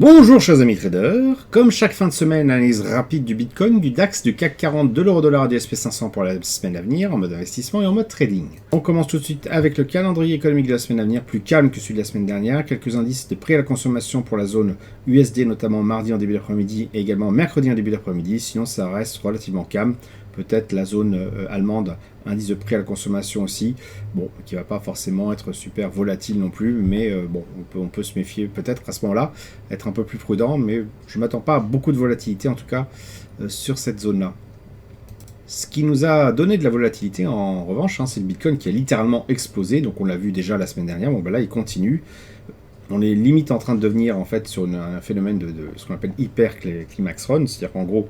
Bonjour chers amis traders, comme chaque fin de semaine, analyse rapide du Bitcoin, du DAX, du CAC 40, de l'euro-dollar et du SP500 pour la semaine à venir, en mode investissement et en mode trading. On commence tout de suite avec le calendrier économique de la semaine à venir, plus calme que celui de la semaine dernière, quelques indices de prix à la consommation pour la zone USD, notamment mardi en début d'après-midi et également mercredi en début d'après-midi, sinon ça reste relativement calme. Peut-être la zone allemande, indice de prix à la consommation aussi, bon, qui va pas forcément être super volatile non plus, mais bon, on peut se méfier peut-être à ce moment-là, être un peu plus prudent, mais je ne m'attends pas à beaucoup de volatilité en tout cas sur cette zone-là. Ce qui nous a donné de la volatilité en revanche, c'est le Bitcoin qui a littéralement explosé, donc on l'a vu déjà la semaine dernière, bon ben là il continue. On est limite en train de devenir en fait sur un phénomène de ce qu'on appelle hyper climax run, c'est-à-dire qu'en gros,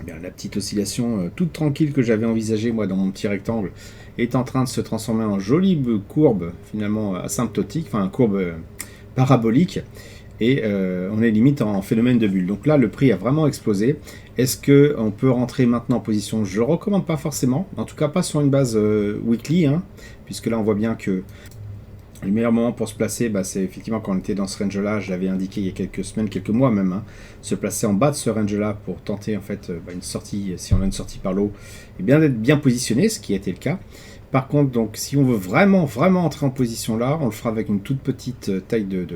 bien, la petite oscillation toute tranquille que j'avais envisagée moi dans mon petit rectangle est en train de se transformer en jolie courbe finalement asymptotique, enfin courbe parabolique, et on est limite en phénomène de bulle. Donc là le prix a vraiment explosé. Est-ce qu'on peut rentrer maintenant en position? Je ne le recommande pas forcément, en tout cas pas sur une base weekly, puisque là on voit bien que le meilleur moment pour se placer, c'est effectivement quand on était dans ce range-là, je l'avais indiqué il y a quelques semaines, quelques mois même, se placer en bas de ce range-là pour tenter en fait une sortie, si on a une sortie par l'eau, et bien d'être bien positionné, ce qui a été le cas. Par contre, donc, si on veut vraiment entrer en position là, on le fera avec une toute petite taille de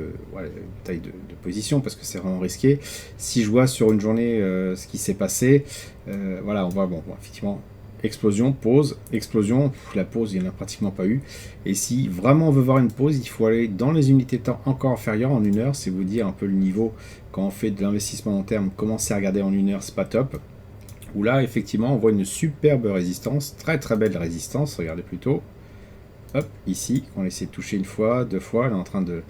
position, parce que c'est vraiment risqué. Si je vois sur une journée ce qui s'est passé, voilà, on voit, bon, effectivement, explosion, pause, explosion, la pause il n'y en a pratiquement pas eu. Et si vraiment on veut voir une pause, il faut aller dans les unités de temps encore inférieures en 1 heure, c'est vous dire un peu le niveau quand on fait de l'investissement long terme, commencer à regarder en 1 heure, c'est pas top. Où là effectivement on voit une superbe résistance, très belle résistance, regardez plutôt, hop, ici, on essaie de toucher une fois, deux fois, elle est en train de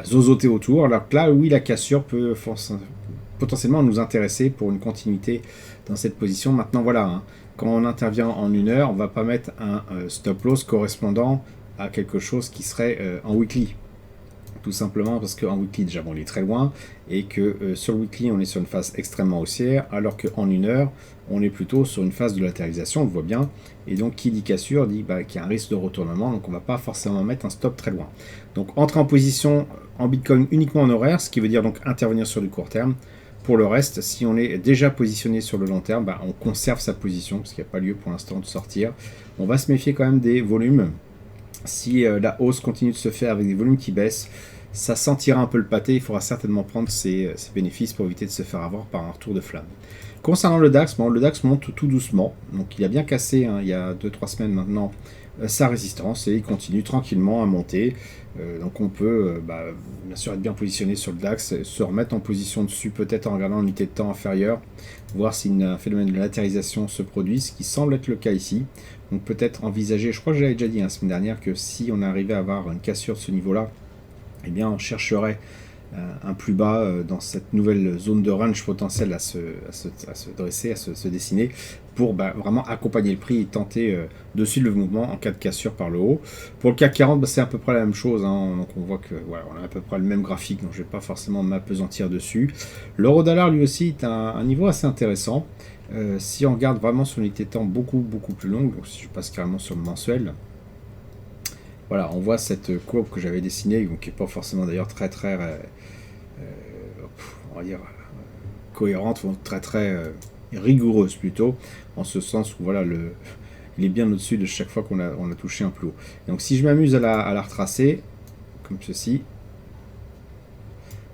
zozoter autour, alors que là oui la cassure peut potentiellement nous intéresser pour une continuité dans cette position. Maintenant voilà, quand on intervient en 1 heure, on ne va pas mettre un stop loss correspondant à quelque chose qui serait en weekly. Tout simplement parce qu'en weekly, déjà, bon, il est très loin, et que sur le weekly, on est sur une phase extrêmement haussière, alors qu'en 1 heure, on est plutôt sur une phase de latéralisation, on le voit bien, et donc qui dit cassure dit qu'il y a un risque de retournement, donc on ne va pas forcément mettre un stop très loin. Donc entrer en position en Bitcoin uniquement en horaire, ce qui veut dire donc intervenir sur du court terme. Pour le reste, si on est déjà positionné sur le long terme, on conserve sa position, parce qu'il n'y a pas lieu pour l'instant de sortir. On va se méfier quand même des volumes. Si la hausse continue de se faire avec des volumes qui baissent, ça sentira un peu le pâté, il faudra certainement prendre ses bénéfices pour éviter de se faire avoir par un retour de flamme. Concernant le DAX, le DAX monte tout doucement, donc il a bien cassé il y a 2-3 semaines maintenant sa résistance et il continue tranquillement à monter. Donc on peut bien sûr être bien positionné sur le DAX, se remettre en position dessus peut-être en regardant l'unité de temps inférieure, voir si un phénomène de latérisation se produit, ce qui semble être le cas ici. Donc peut-être envisager, je crois que j'avais déjà dit la semaine dernière, que si on arrivait à avoir une cassure de ce niveau-là, eh bien on chercherait un plus bas dans cette nouvelle zone de range potentielle à se dresser, à se dessiner, pour vraiment accompagner le prix et tenter de suivre le mouvement en cas de cassure par le haut. Pour le CAC 40, c'est à peu près la même chose, donc on voit que voilà, on a à peu près le même graphique, donc je ne vais pas forcément m'apesantir dessus. L'euro-dollar lui aussi est à un niveau assez intéressant. Si on regarde vraiment sur une unité de temps beaucoup plus longue, donc si je passe carrément sur le mensuel, voilà, on voit cette courbe que j'avais dessinée, qui n'est pas forcément d'ailleurs très on va dire cohérente, très rigoureuse plutôt, en ce sens où voilà, il est bien au-dessus de chaque fois qu'on a touché un plus haut. Donc si je m'amuse à la retracer, comme ceci,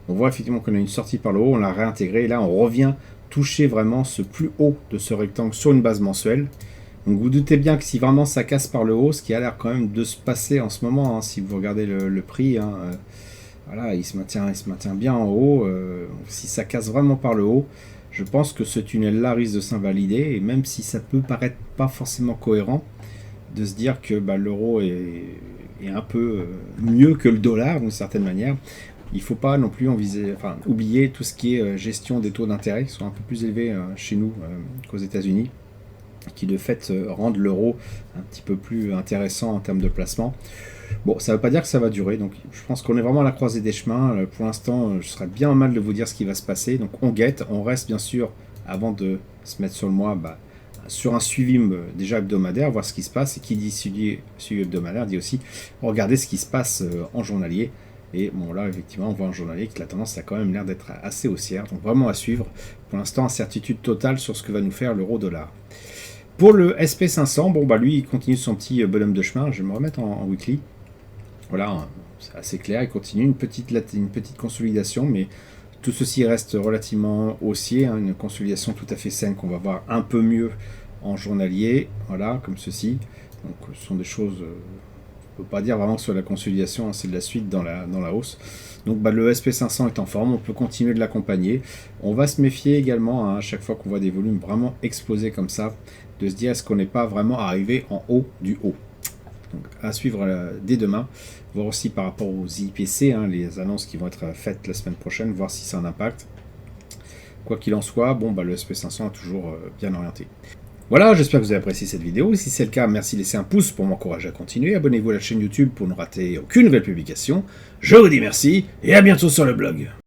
on voit effectivement qu'on a une sortie par le haut, on l'a réintégré, et là on revient toucher vraiment ce plus haut de ce rectangle sur une base mensuelle. Donc vous doutez bien que si vraiment ça casse par le haut, ce qui a l'air quand même de se passer en ce moment, si vous regardez le prix, voilà, il se maintient bien en haut. Si ça casse vraiment par le haut, je pense que ce tunnel-là risque de s'invalider, et même si ça peut paraître pas forcément cohérent, de se dire que l'euro est un peu mieux que le dollar d'une certaine manière, il ne faut pas non plus oublier tout ce qui est gestion des taux d'intérêt, qui sont un peu plus élevés chez nous qu'aux États-Unis, qui de fait rendent l'euro un petit peu plus intéressant en termes de placement. Bon, ça ne veut pas dire que ça va durer, donc je pense qu'on est vraiment à la croisée des chemins. Pour l'instant, je serais bien mal de vous dire ce qui va se passer, donc on guette, on reste bien sûr, avant de se mettre sur le mois, sur un suivi déjà hebdomadaire, voir ce qui se passe, et qui dit suivi hebdomadaire dit aussi regarder ce qui se passe en journalier, Et bon, là, effectivement, on voit un journalier que la tendance a quand même l'air d'être assez haussière. Donc vraiment à suivre. Pour l'instant, incertitude totale sur ce que va nous faire l'euro-dollar. Pour le SP500, bon, bah lui, il continue son petit bonhomme de chemin. Je vais me remettre en weekly. Voilà, c'est assez clair. Il continue une petite consolidation, mais tout ceci reste relativement haussier. Hein, une consolidation tout à fait saine qu'on va voir un peu mieux en journalier. Voilà, comme ceci. Donc, ce sont des choses... on ne peut pas dire vraiment que sur la consolidation, hein, c'est de la suite dans la hausse. Donc bah, le SP500 est en forme, on peut continuer de l'accompagner. On va se méfier également, hein, à chaque fois qu'on voit des volumes vraiment exploser comme ça, de se dire est-ce qu'on n'est pas vraiment arrivé en haut du haut. Donc à suivre dès demain, voir aussi par rapport aux IPC, hein, les annonces qui vont être faites la semaine prochaine, voir si ça a un impact. Quoi qu'il en soit, bon, bah, le SP500 est toujours bien orienté. Voilà, j'espère que vous avez apprécié cette vidéo. Si c'est le cas, merci de laisser un pouce pour m'encourager à continuer. Abonnez-vous à la chaîne YouTube pour ne rater aucune nouvelle publication. Je vous dis merci et à bientôt sur le blog.